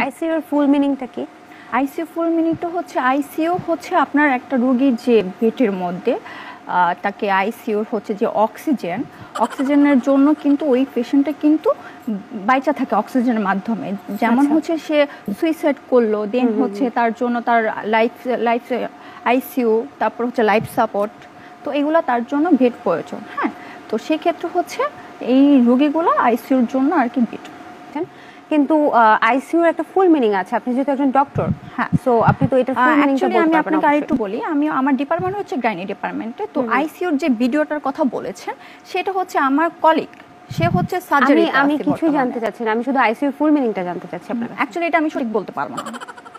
ICU এর ফুল মিনিংটা কি? আইসিইউ ফুল মিনিংটা হচ্ছে আইসিইউ হচ্ছে আপনার একটা রোগীর যে বেডের মধ্যে তাকে আইসিইউর হচ্ছে যে অক্সিজেনের জন্য কিন্তু ওই পেশেন্টটা কিন্তু বাইচা থাকে অক্সিজেনের মাধ্যমে। যেমন হচ্ছে সে সুইসাইড করলো, দেন হচ্ছে তার জন্য তার লাইফ আইসিইউ, তারপর হচ্ছে লাইফ সাপোর্ট, তো এগুলো তার জন্য বেড প্রয়োজন। হ্যাঁ, তো সেক্ষেত্রে হচ্ছে এই রোগীগুলো আইসিইউর জন্য আর কি বেড। কিন্তু আইসিইউর একটা ফুল মিনিং আছে, আপনি যেহেতু একজন ডক্টর, হ্যাঁ, সো আপনি তো এটা ফুল মিনিংটা বলতে আমি পারবেন। আপনাকে আরেকটু বলি, আমার ডিপার্টমেন্ট হচ্ছে গাইনি ডিপার্টমেন্টে। তো আইসিইউর যে ভিডিওটার কথা বলেছেন সেটা হচ্ছে আমার কলিগ, সে হচ্ছে সার্জারি। আমি কিছু জানতে চাচ্ছি না, আমি শুধু আইসিইউ ফুল মিনিংটা জানতে চাচ্ছি আপনার। অ্যাকচুয়ালি এটা আমি সঠিক বলতে পারবো না।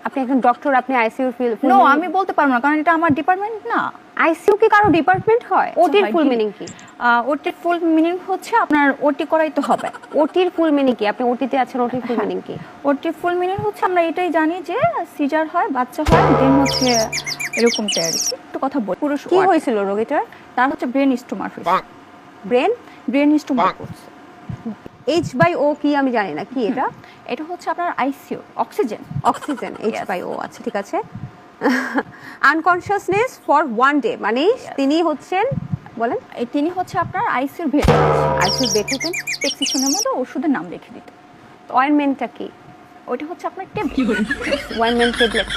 আপনি একজন ডক্টর, আপনি আইসিইউ ফুল নো, আমি বলতে পারবো না, কারণ এটা আমার ডিপার্টমেন্ট না। আইসিইউ কি কারো ডিপার্টমেন্ট হয়? ওটির ফুল মিনিং কি? ওটির ফুল মিনিং হচ্ছে আপনার ওটি করাইতে হবে। ওটির ফুল মিনিং কি? আপনি ওটিতে আছেন, ওটির ফুল মিনিং কি? ওটির ফুল মিনিং হচ্ছে আমরা এটাই জানি যে সিজার হয়, বাচ্চা হয়, দেন হচ্ছে এরকমটা আর কি। একটু কথা বল, পুরো কি হয়েছিল রোগীটার? তার হচ্ছে ব্রেন স্টিউমার হয়েছে। ব্রেন স্টিউমার করছে। H/O কি আমি জানি না, কি এটা? এটা হচ্ছে আপনার আইসিইউ অক্সিজেন। H/O, আচ্ছা ঠিক আছে। আনকনশিয়াসনেস ফর 1 ডে, মানে তিনি হচ্ছেন, বলেন। তিনি হচ্ছে আপনার আইসিইউর বেড, হতেন, প্রেসক্রিপশনের মধ্যে ওষুধের নাম লিখে দিত। অয়েনমেন্টটা কি? ওইটা হচ্ছে আপনার ট্যাবলেট। Ointment tablet.